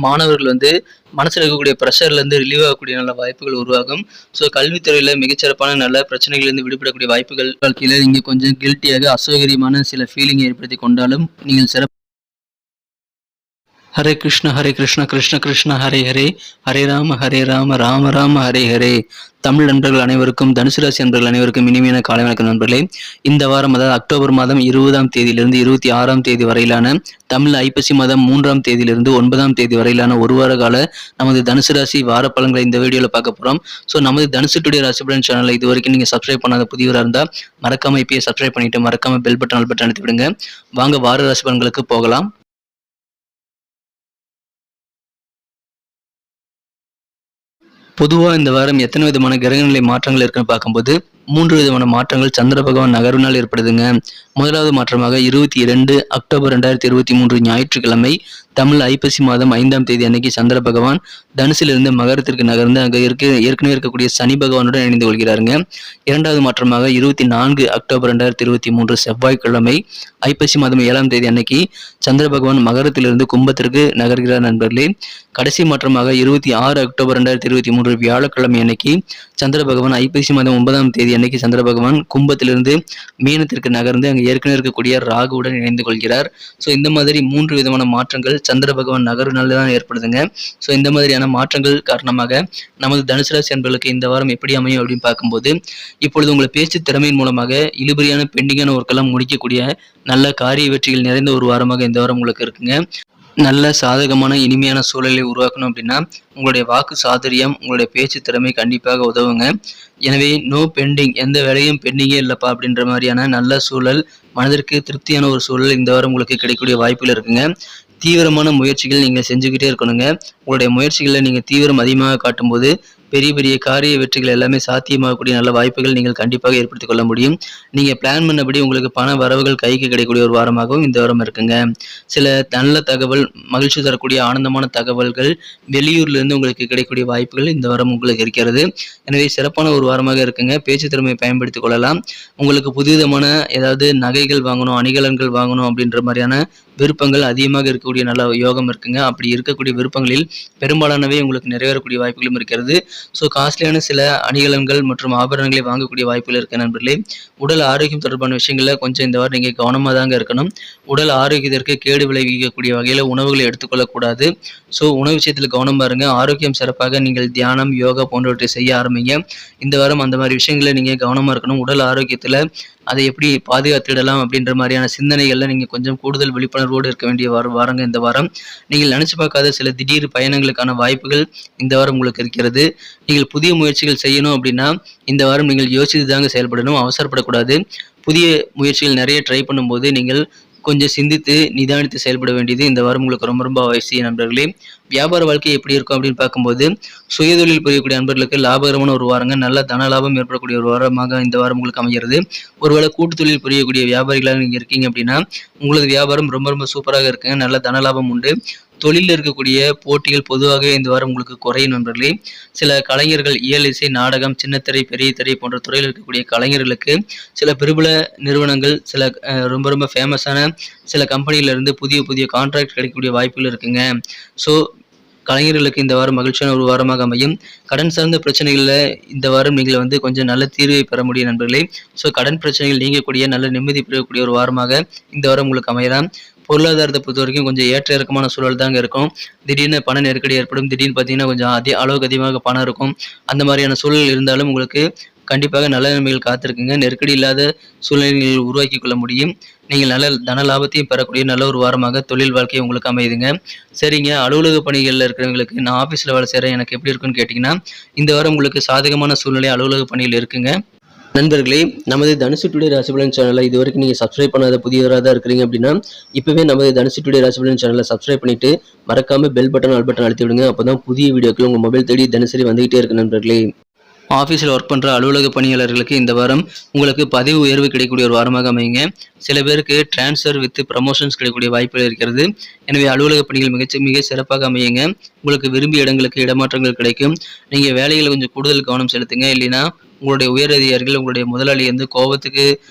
மாணவர்கள் மனசுல இருக்கக்கூடிய பிரஷர்லேருந்து ரிலீவ் ஆகக்கூடிய நல்ல வாய்ப்புகள் உருவாகும். ஸோ கல்வித்துறையில் மிகச்சிறப்பான நல்ல பிரச்சனைகளிலிருந்து விடுபடக்கூடிய வாய்ப்புகள் வாழ்க்கையில் நீங்கள் கொஞ்சம் கில்ட்டியாக அசௌகரியமான சில ஃபீலிங்கை ஏற்படுத்தி கொண்டாலும் நீங்கள் ஹரே கிருஷ்ண கிருஷ்ண கிருஷ்ண ஹரே ஹரே ஹரே ராம ராம ராம ஹரே ஹரே. தமிழ் நண்பர்கள் அனைவருக்கும், தனுசு ராசி நண்பர்கள் அனைவருக்கும் இனிமையான காலை வணக்கம் நண்பர்களே. இந்த வாரம், அதாவது அக்டோபர் மாதம் 20ஆம் தேதியிலிருந்து 26ஆம் தேதி வரையிலான, தமிழ் ஐப்பசி மாதம் 3ஆம் தேதியிலிருந்து 9ஆம் தேதி வரையிலான ஒரு வார கால நமது தனுசு ராசி வார பலன்களை இந்த வீடியோவில் பார்க்க போகிறோம். ஸோ நமது தனுசு டுடே ராசி பலன் சேனலை இது வரைக்கும் நீங்கள் சப்ஸ்கிரைப் பண்ணாத புதியவராக இருந்தால் மறக்காம இப்பயே சப்ஸ்கிரைப் பண்ணிட்டு மறக்காம பெல் பட்டன் அழுத்தி விடுங்க. வாங்க வார ராசி பலன்களுக்கு போகலாம். பொதுவாக இந்த வாரம் எத்தனை விதமான கிரகநிலை மாற்றங்கள் இருக்குன்னு பார்க்கும்போது 3 விதமான மாற்றங்கள் சந்திர பகவான் நகர்வினால் ஏற்படுதுங்க. முதலாவது மாற்றமாக 22 அக்டோபர் 2023 ஞாயிற்றுக்கிழமை தமிழ் ஐப்பசி மாதம் 5ஆம் தேதி அன்னைக்கு சந்திர பகவான் தனுசிலிருந்து மகரத்திற்கு நகர்ந்து அங்கே ஏற்கனவே இருக்கக்கூடிய சனி பகவானுடன் இணைந்து கொள்கிறாருங்க. இரண்டாவது மாற்றமாக 24 அக்டோபர் 2023 செவ்வாய்க்கிழமை ஐப்பசி மாதம் 7ஆம் தேதி அன்னைக்கு சந்திர பகவான் மகரத்திலிருந்து கும்பத்திற்கு நகர்கிறார் நண்பர்களே. கடைசி மாற்றமாக 26 அக்டோபர் 2023 வியாழக்கிழமை அன்னைக்கு சந்திர பகவான் ஐப்பசி மாதம் 9ஆம் தேதி அன்னைக்கு சந்திர பகவான் கும்பத்திலிருந்து மீனத்திற்கு நகர்ந்து அங்கே ஏற்கனவே இருக்கக்கூடிய ராகுவுடன் இணைந்து கொள்கிறார். ஸோ இந்த மாதிரி 3 விதமான மாற்றங்கள் சந்திர பகவான் நகர்வுனால தான் ஏற்படுதுங்க. ஸோ இந்த மாதிரியான மாற்றங்கள் காரணமாக நமது தனுசு ராசி அன்பர்களுக்கு இந்த வாரம் எப்படி அமையும் அப்படின்னு பார்க்கும்போது, இப்பொழுது உங்களை பேச்சு திறமையின் மூலமாக இழுபறியான பெண்டிங்கான ஒர்க்கெல்லாம் முடிக்கக்கூடிய நல்ல காரிய வெற்றிகள் நிறைந்த ஒரு வாரமாக இந்த வாரம் உங்களுக்கு இருக்குங்க. நல்ல சாதகமான இனிமையான சூழலை உருவாக்கணும் அப்படின்னா உங்களுடைய வாக்கு சாதுரியம், உங்களுடைய பேச்சு திறமை கண்டிப்பாக உதவுங்க. எனவே நோ பெண்டிங், எந்த வேலையும் பெண்டிங்கே இல்லைப்பா அப்படின்ற மாதிரியான நல்ல சூழல், மனதிற்கு திருப்தியான ஒரு சூழல் இந்த வாரம் உங்களுக்கு கிடைக்கக்கூடிய வாய்ப்புகள் இருக்குங்க. தீவிரமான முயற்சிகள் நீங்கள் செஞ்சுக்கிட்டே இருக்கணுங்க. உங்களுடைய முயற்சிகளில் நீங்கள் தீவிரம் அதிகமாக காட்டும்போது பெரிய பெரிய காரிய வெற்றிகள் எல்லாமே சாத்தியமாகக்கூடிய நல்ல வாய்ப்புகள் நீங்கள் கண்டிப்பாக ஏற்படுத்திக் கொள்ள முடியும். நீங்கள் பிளான் பண்ணபடி உங்களுக்கு பண வரவுகள் கைக்கு கிடைக்கக்கூடிய ஒரு வாரமாகவும் இந்த வாரம் இருக்குங்க. சில நல்ல தகவல், மகிழ்ச்சி தரக்கூடிய ஆனந்தமான தகவல்கள் வெளியூர்லேருந்து உங்களுக்கு கிடைக்கக்கூடிய வாய்ப்புகள் இந்த வாரம் உங்களுக்கு இருக்கிறது. எனவே சிறப்பான ஒரு வாரமாக இருக்குங்க. பேச்சு திறமையை பயன்படுத்திக் கொள்ளலாம். உங்களுக்கு புதுவிதமான ஏதாவது நகைகள் வாங்கணும், அணிகலன்கள் வாங்கணும் அப்படின்ற மாதிரியான விருப்பங்கள் அதிகமாக இருக்கக்கூடிய நல்ல யோகம் இருக்குங்க. அப்படி இருக்கக்கூடிய விருப்பங்களில் பெரும்பாலானவை உங்களுக்கு நிறைவேறக்கூடிய வாய்ப்புகளும் இருக்கிறது. ஸோ காஸ்ட்லியான சில அணிகலன்கள் மற்றும் ஆபரணங்களை வாங்கக்கூடிய வாய்ப்புகள் இருக்கு நண்பர்களே. உடல் ஆரோக்கியம் தொடர்பான விஷயங்களில் கொஞ்சம் இந்த வாரம் நீங்கள் கவனமாக தாங்க இருக்கணும். உடல் ஆரோக்கியத்திற்கு கேடு விளைவிக்கக்கூடிய வகையில் உணவுகளை எடுத்துக்கொள்ளக்கூடாது. ஸோ உணவு விஷயத்தில் கவனம் பாருங்க. ஆரோக்கியம் சிறப்பாக நீங்கள் தியானம், யோகா போன்றவற்றை செய்ய ஆரம்பிங்க. இந்த வாரம் அந்த மாதிரி விஷயங்களை நீங்கள் கவனமாக இருக்கணும். உடல் ஆரோக்கியத்தில் அதை எப்படி பாதுகாத்திடலாம் அப்படின்ற மாதிரியான சிந்தனைகளில் நீங்கள் கொஞ்சம் கூடுதல் விழிப்புணர்வோடு இருக்க வேண்டிய வாரங்க இந்த வாரம். நீங்கள் நினச்சி பார்க்காத சில திடீர் பயணங்களுக்கான வாய்ப்புகள் இந்த வாரம் உங்களுக்கு இருக்கிறது. நீங்கள் புதிய முயற்சிகள் செய்யணும் அப்படின்னா இந்த வாரம் நீங்கள் யோசித்து தாங்க செயல்படணும், அவசரப்படக்கூடாது. புதிய முயற்சிகள் நிறைய ட்ரை பண்ணும்போது நீங்கள் கொஞ்சம் சிந்தித்து நிதானித்து செயல்பட வேண்டியது இந்த வாரம் உங்களுக்கு ரொம்ப ரொம்ப அவசியம் நண்பர்களே. வியாபார வாழ்க்கை எப்படி இருக்கும் அப்படின்னு பார்க்கும்போது, சுயதொழில் புரியக்கூடிய நண்பர்களுக்கு லாபகரமான ஒரு வாரங்க, நல்ல தன லாபம் ஏற்படக்கூடிய ஒரு வாரமாக இந்த வாரம் உங்களுக்கு அமைகிறது. ஒருவேளை கூட்டு தொழில் புரியக்கூடிய வியாபாரிகளாக நீங்கள் இருக்கீங்க அப்படின்னா உங்களது வியாபாரம் ரொம்ப ரொம்ப சூப்பராக இருக்குங்க. நல்ல தன லாபம் உண்டு. தொழிலில் இருக்கக்கூடிய போட்டிகள் பொதுவாக இந்த வாரம் உங்களுக்கு குறையும் நண்பர்களே. சில கலைஞர்கள், இயல் இசை, நாடகம், சின்னத்திரை, பெரிய திரை போன்ற துறையில் இருக்கக்கூடிய கலைஞர்களுக்கு சில பிரபல நிறுவனங்கள், சில ரொம்ப ரொம்ப ஃபேமஸான சில கம்பெனியிலிருந்து புதிய புதிய கான்ட்ராக்ட் கிடைக்கக்கூடிய வாய்ப்புகள் இருக்குங்க. ஸோ கலைஞர்களுக்கு இந்த வாரம் மகிழ்ச்சியான ஒரு வாரமாக அமையும். கடன் சார்ந்த பிரச்சனைகளில் இந்த வாரம் நீங்கள் கொஞ்சம் நல்ல தீர்வை பெற முடியும் நண்பர்களே. ஸோ கடன் பிரச்சனைகள் நீங்கக்கூடிய நல்ல நிம்மதி பெறக்கூடிய ஒரு வாரமாக இந்த வாரம் உங்களுக்கு அமையலாம். பொருளாதாரத்தை பொறுத்த வரைக்கும் கொஞ்சம் ஏற்ற இறக்கமான சூழல் தாங்க இருக்கும். திடீர்னு பண நெருக்கடி ஏற்படும். திடீர்னு பார்த்தீங்கன்னா கொஞ்சம் அளவுக்கு அதிகமாக பணம் இருக்கும். அந்த மாதிரியான சூழல் இருந்தாலும் உங்களுக்கு கண்டிப்பாக நல்ல நன்மைகள் காத்திருக்குங்க. நெருக்கடி இல்லாத சூழ்நிலைகள் உருவாக்கி கொள்ள முடியும். நீங்கள் நல்ல தன லாபத்தையும் பெறக்கூடிய நல்ல ஒரு வாரமாக தொழில் வாழ்க்கை உங்களுக்கு அமையுதுங்க. சரிங்க, அலுவலக பணிகளில் இருக்கிறவங்களுக்கு நான் ஆஃபீஸில் வேலை செய்கிறேன், எனக்கு எப்படி இருக்குன்னு கேட்டிங்கன்னா இந்த வாரம் உங்களுக்கு சாதகமான சூழ்நிலை அலுவலக பணியில் இருக்குங்க. நண்பர்களே, நமது தனுசு டுடே ராசிபலன் சேனலை இது வரைக்கும் நீங்கள் சப்ஸ்கிரைப் பண்ணாத புதியவராக தான் இருக்கிறீங்க அப்படின்னா இப்போவே நமது தனுசு டுடே ராசிபலன் சேனலை சப்ஸ்கிரைப் பண்ணிவிட்டு மறக்காமல் பெல் பட்டன் ஆல் பட்டன் அழுத்தி விடுங்க. அப்போ தான் புதிய வீடியோக்கள் உங்கள் மொபைல் தேடி தினசரி வந்துகிட்டே இருக்கு நண்பர்களே. ஆஃபீஸில் ஒர்க் பண்ணுற அலுவலக பணியாளர்களுக்கு இந்த வாரம் உங்களுக்கு பதவி உயர்வு கிடைக்கக்கூடிய ஒரு வாரமாக அமையுங்க. சில பேருக்கு டிரான்ஸ்ஃபர் வித் ப்ரமோஷன்ஸ் கிடைக்கக்கூடிய வாய்ப்புகள் இருக்கிறது. எனவே அலுவலக பணிகள் மிக சிறப்பாக அமையுங்க. உங்களுக்கு விரும்பிய இடங்களுக்கு இடமாற்றங்கள் கிடைக்கும். நீங்கள் வேலைகளை கொஞ்சம் கூடுதல் கவனம் செலுத்துங்க. இல்லைன்னா உங்களுடைய உயர் அதிகாரிகள், உங்களுடைய முதலாளி வந்து கோபத்துக்கு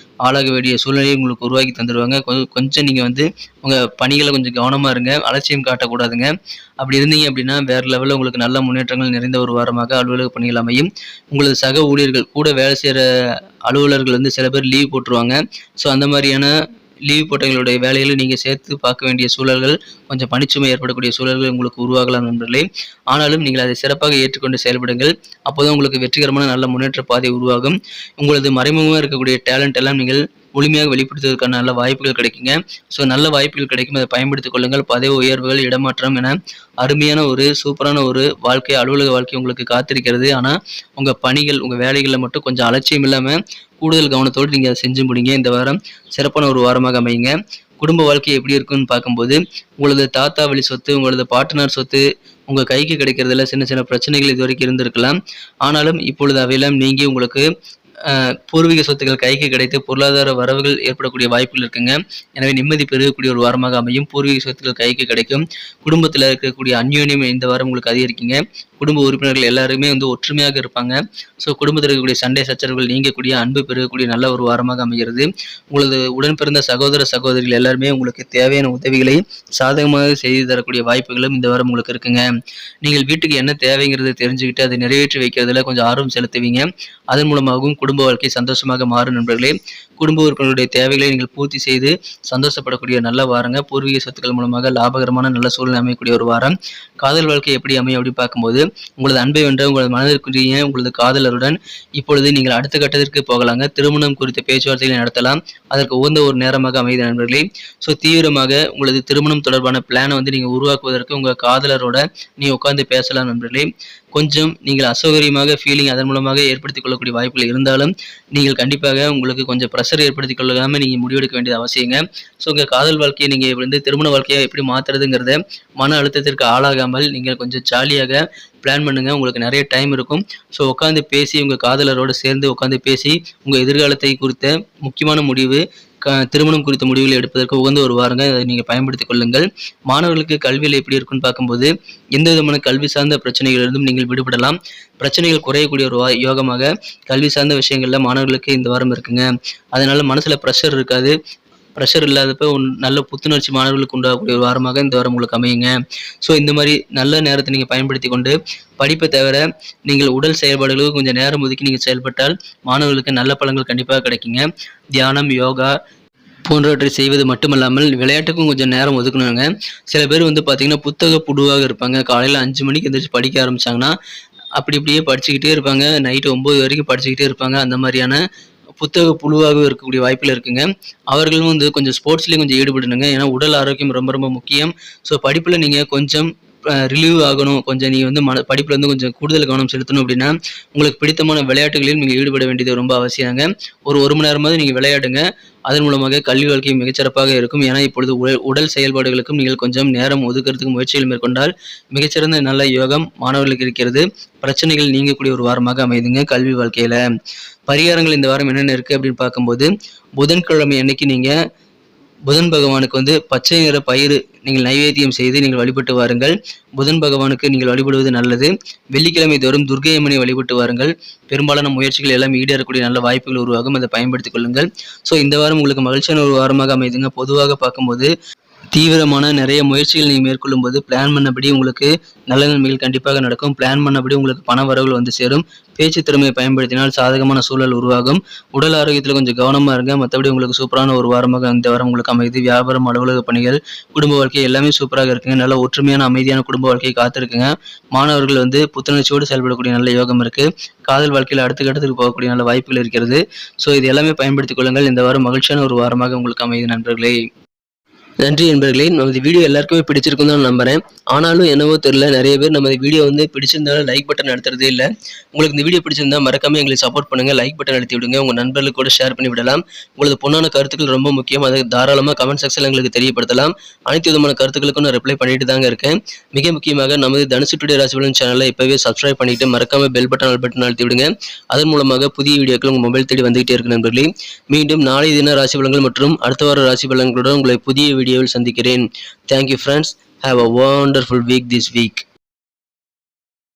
ஆளாக வேண்டிய சூழ்நிலையை உங்களுக்கு உருவாக்கி தந்துருவாங்க. கொஞ்சம் நீங்க வந்து உங்க பணிகள கொஞ்சம் கவனமா இருங்க. அலட்சியம் காட்டக்கூடாதுங்க. அப்படி இருந்தீங்க அப்படின்னா, வேற லெவல்ல உங்களுக்கு நல்ல முன்னேற்றங்கள் நிறைந்த ஒரு வாரமாக அலுவலக பணிகள் அமையும். உங்களது சக ஊழியர்கள், கூட வேலை செய்ற அலுவலர்கள் வந்து சில பேர் லீவ் போட்டுருவாங்க. ஸோ அந்த மாரியான லீவ் போட்டவங்களுடைய வேலைகளை நீங்க சேர்த்து பார்க்க வேண்டிய சூழல்கள், கொஞ்சம் பணிச்சுமை ஏற்படக்கூடிய சூழல்கள் உங்களுக்கு உருவாகலாம் நண்பர்களே. ஆனாலும் நீங்கள் அதை சிறப்பாக ஏற்றுக்கொண்டு செயல்படுங்கள். அப்போதான் உங்களுக்கு வெற்றிகரமான நல்ல முன்னேற்ற பாதை உருவாகும். உங்களது மறைமுகமா இருக்கக்கூடிய டேலண்ட் எல்லாம் நீங்கள் முழுமையாக வெளிப்படுத்துவதற்கான நல்ல வாய்ப்புகள் கிடைக்குங்க. ஸோ நல்ல வாய்ப்புகள் கிடைக்கும். அதை பயன்படுத்திக் கொள்ளுங்கள். பதவி உயர்வுகள், இடமாற்றம் என அருமையான ஒரு சூப்பரான ஒரு வாழ்க்கை, அலுவலக வாழ்க்கை உங்களுக்கு காத்திருக்கிறது. ஆனா, உங்க பணிகள், உங்க வேலைகள்ல மட்டும் கொஞ்சம் அலட்சியம் இல்லாம கூடுதல் கவனத்தோடு நீங்க அத செஞ்சு முடிங்க. இந்த வாரம் சிறப்பான ஒரு வாரமாக அமையுங்க. குடும்ப வாழ்க்கை எப்படி இருக்குன்னு பார்க்கும்போது, உங்களது தாத்தா வழி சொத்து, உங்களது பாட்டனார் சொத்து உங்க கைக்கு கிடைக்கிறதுல சின்ன சின்ன பிரச்சனைகள் இதுவரைக்கும் இருந்திருக்கலாம். ஆனாலும் இப்பொழுது அவையெல்லாம் நீங்கி உங்களுக்கு பூர்வீக சொத்துக்கள் கைக்கு கிடைத்து பொருளாதார வரவுகள் ஏற்படக்கூடிய வாய்ப்புகள் இருக்குங்க. எனவே நிம்மதி பெருகக்கூடிய ஒரு வாரமாக அமையும். பூர்வீக சொத்துக்கள் கைக்கு கிடைக்கும். குடும்பத்துல இருக்கக்கூடிய அந்யோன்யம் இந்த வாரம் உங்களுக்கு அதிகரிக்குங்க. குடும்ப உறுப்பினர்கள் எல்லாருமே வந்து ஒற்றுமையாக இருப்பாங்க. ஸோ குடும்பத்தில் இருக்கக்கூடிய சண்டை சச்சரவுகள் நீங்கக்கூடிய, அன்பு பெருகக்கூடிய நல்ல ஒரு வாரமாக அமைகிறது. உங்களது உடன் பிறந்த சகோதர சகோதரிகள் எல்லாருமே உங்களுக்கு தேவையான உதவிகளை சாதகமாக செய்து தரக்கூடிய வாய்ப்புகளும் இந்த வாரம் உங்களுக்கு இருக்குங்க. நீங்கள் வீட்டுக்கு என்ன தேவைங்கிறத தெரிஞ்சுக்கிட்டு அதை நிறைவேற்றி வைக்கிறதுல கொஞ்சம் ஆர்வம் செலுத்துவீங்க. அதன் மூலமாகவும் குடும்ப வாழ்க்கை சந்தோஷமாக மாறும் நண்பர்களே. குடும்ப உறுப்பினர்களுடைய தேவைகளை நீங்கள் பூர்த்தி செய்து சந்தோஷப்படக்கூடிய நல்ல வாரங்க. பூர்வீக சொத்துக்கள் மூலமாக லாபகரமான நல்ல சூழ்நிலை அமையக்கூடிய ஒரு வாரம். காதல் வாழ்க்கை எப்படி அமையும் அப்படி பார்க்கும்போது, உங்களது அன்பை வென்ற உங்களது மனதிற்குரிய உங்களது காதலருடன் இப்பொழுது நீங்கள் அடுத்த கட்டத்திற்கு போகலாங்க. திருமணம் குறித்த பேச்சுவார்த்தைகளை நடத்தலாம். அதற்கு உகந்த ஒரு நேரமாக அமையுது நண்பர்களே. ஸோ தீவிரமாக உங்களது திருமணம் தொடர்பான பிளானை வந்து நீங்கள் உருவாக்குவதற்கு உங்கள் காதலரோட நீங்க உட்கார்ந்து பேசலாம் நண்பர்களே. கொஞ்சம் நீங்கள் அசௌகரியமாக ஃபீலிங் அதன் மூலமாக ஏற்படுத்திக் கொள்ளக்கூடிய வாய்ப்புகள் இருந்தாலும், நீங்கள் கண்டிப்பாக உங்களுக்கு கொஞ்சம் ப்ரெஷர் ஏற்படுத்திக் கொள்ளாம நீங்க முடிவெடுக்க வேண்டியது அவசியங்க. ஸோ உங்க காதல் வாழ்க்கையை நீங்க வந்து திருமண வாழ்க்கையை எப்படி மாத்துறதுங்கிறத மன அழுத்தத்திற்கு ஆளாகாமல் நீங்கள் கொஞ்சம் ஜாலியாக பிளான் பண்ணுங்க. உங்களுக்கு நிறைய டைம் இருக்கும். ஸோ உட்காந்து பேசி உங்க காதலரோடு சேர்ந்து உட்காந்து பேசி உங்க எதிர்காலத்தை குறித்த முக்கியமான முடிவு, திருமணம் குறித்த முடிவுகளை எடுப்பதற்கு உகந்த ஒரு வாரங்க. அதை நீங்க பயன்படுத்திக் கொள்ளுங்கள். மாணவர்களுக்கு கல்வியில் எப்படி இருக்குன்னு பார்க்கும்போது, எந்த விதமான கல்வி சார்ந்த பிரச்சனைகளிலிருந்தும் நீங்கள் விடுபடலாம். பிரச்சனைகள் குறையக்கூடிய ஒரு யோகமாக கல்வி சார்ந்த விஷயங்கள்ல மாணவர்களுக்கு இந்த வாரம் இருக்குங்க. அதனால மனசுல ப்ரெஷர் இருக்காது. ப்ரெஷர் இல்லாதப்ப நல்ல புத்துணர்ச்சி மாணவர்களுக்கு உண்டாகக்கூடிய ஒரு வாரமாக இந்த வாரம் உங்களுக்கு அமையுங்க. ஸோ இந்த மாதிரி நல்ல நேரத்தை நீங்கள் பயன்படுத்தி கொண்டு படிப்பை தவிர நீங்கள் உடல் செயல்பாடுகளுக்கு கொஞ்சம் நேரம் ஒதுக்கி நீங்கள் செயல்பட்டால் மாணவர்களுக்கு நல்ல பலன்கள் கண்டிப்பாக கிடைக்குங்க. தியானம், யோகா போன்றவற்றை செய்வது மட்டுமல்லாமல் விளையாட்டுக்கும் கொஞ்சம் நேரம் ஒதுக்கணுங்க. சில பேர் வந்து பார்த்தீங்கன்னா புத்தக புழுவாக இருப்பாங்க. காலையில் 5 மணிக்கு எந்திரிச்சு படிக்க ஆரம்பிச்சாங்கன்னா அப்படி இப்படியே படிச்சுக்கிட்டே இருப்பாங்க. நைட்டு 9 வரைக்கும் படிச்சுக்கிட்டே இருப்பாங்க. அந்த மாதிரியான புத்தக புழுவாக இருக்கக்கூடிய வாய்ப்புகள் இருக்குங்க. அவர்களும் வந்து கொஞ்சம் ஸ்போர்ட்ஸ்லேயும் கொஞ்சம் ஈடுபடணுங்க. ஏன்னா உடல் ஆரோக்கியம் ரொம்ப ரொம்ப முக்கியம். ஸோ படிப்பில் நீங்கள் கொஞ்சம் ரிலீவ் ஆகணும். கொஞ்சம் நீங்கள் வந்து படிப்பில் வந்து கொஞ்சம் கூடுதல் கவனம் செலுத்தணும் அப்படின்னா, உங்களுக்கு பிடித்தமான விளையாட்டுகளில் நீங்கள் ஈடுபட வேண்டியது ரொம்ப அவசியங்க. ஒரு 1 மணி நேரமாவது நீங்கள் விளையாடுங்க. அதன் மூலமாக கல்வி வாழ்க்கை மிகச்சிறப்பாக இருக்கும். ஏன்னா இப்பொழுது உடல் செயல்பாடுகளுக்கும் நீங்கள் கொஞ்சம் நேரம் ஒதுக்கிறதுக்கு முயற்சிகள் மேற்கொண்டால் மிகச்சிறந்த நல்ல யோகம் மாணவர்களுக்கு இருக்கிறது. பிரச்சனைகள் நீங்கக்கூடிய ஒரு வாரமாக அமைதுங்க கல்வி வாழ்க்கையில. பரிகாரங்கள் இந்த வாரம் என்னென்ன இருக்கு அப்படின்னு பார்க்கும்போது, புதன்கிழமை அன்னைக்கு நீங்க புதன் பகவானுக்கு வந்து பச்சை நிற பயிறு நீங்கள் நைவேத்தியம் செய்து நீங்கள் வழிபட்டு வாருங்கள். புதன் பகவானுக்கு நீங்கள் வழிபடுவது நல்லது. வெள்ளிக்கிழமை தோறும் துர்க்கை அம்மனை வழிபட்டு வாருங்கள். பெரும்பாலான முயற்சிகள் எல்லாம் ஈடேறக்கூடிய நல்ல வாய்ப்புகள் உருவாகும். அதை பயன்படுத்திக் கொள்ளுங்கள். ஸோ இந்த வாரம் உங்களுக்கு மகிழ்ச்சியான ஒரு வாரமாக அமைதுங்க. பொதுவாக பார்க்கும்போது தீவிரமான நிறைய முயற்சிகள் நீங்கள் மேற்கொள்ளும்போது பிளான் பண்ணபடி உங்களுக்கு நல்ல நன்மைகள் கண்டிப்பாக நடக்கும். பிளான் பண்ணபடி உங்களுக்கு பண வரவுகள் வந்து சேரும். பேச்சு திறமையை பயன்படுத்தினால் சாதகமான சூழல் உருவாகும். உடல் ஆரோக்கியத்தில் கொஞ்சம் கவனமாக இருங்க. மற்றபடி உங்களுக்கு சூப்பரான ஒரு வாரமாக இந்த வாரம் உங்களுக்கு அமைது. வியாபாரம், அலுவலக பணிகள், குடும்ப வாழ்க்கை எல்லாமே சூப்பராக இருக்குங்க. நல்ல ஒற்றுமையான அமைதியான குடும்ப வாழ்க்கையை காத்திருக்குங்க. மாணவர்கள் வந்து புத்துணர்ச்சியோடு செயல்படக்கூடிய நல்ல யோகம் இருக்கு. காதல் வாழ்க்கையில் அடுத்த கட்டத்துக்கு போகக்கூடிய நல்ல வாய்ப்புகள் இருக்கிறது. ஸோ இது எல்லாமே பயன்படுத்திக் கொள்ளுங்கள். இந்த வாரம் மகிழ்ச்சியான ஒரு வாரமாக உங்களுக்கு அமைது நண்பர்களே. நன்றி நண்பர்களே. நமது வீடியோ எல்லாருக்குமே பிடிச்சிருக்குன்னு தான் நம்புறேன். ஆனாலும் என்னவோ தெரியல, நிறைய பேர் நமது வீடியோ வந்து பிடிச்சிருந்தாலும் லைக் பட்டன் அழுத்துறதே இல்லை. உங்களுக்கு இந்த வீடியோ பிடிச்சிருந்தா மறக்காம எங்களை சப்போர்ட் பண்ணுங்க. லைக் பட்டன் அழுத்தி விடுங்க. உங்க நண்பர்களுக்கு கூட ஷேர் பண்ணி விடலாம். உங்களது பொண்ணான கருத்துக்கள் ரொம்ப முக்கியம். அதை தாராளமாக கமெண்ட் செக்ஷன்ல எங்களுக்கு தெரியப்படுத்தலாம். அனைத்து விதமான கருத்துக்களுக்கும் நான் ரிப்ளை பண்ணிட்டு தாங்க இருக்கேன். மிக முக்கியமாக நமது தனுசு டுடே ராசி பலன் சேனலை இப்பவே சப்ஸ்கிரைப் பண்ணிட்டு மறக்காம பெல் பட்டன் அழுத்தி விடுங்க. அதன் மூலமாக புதிய வீடியோக்கள் உங்க மொபைல் தேடி வந்துகிட்டே இருக்கு நண்பர்களே. மீண்டும் நாளை தின ராசி பலன்கள் மற்றும் அடுத்த வார ராசி பலன்களுடன் உங்களை புதிய வீடியோவில் சந்திக்கிறேன். Thank you friends. Have a wonderful week this week.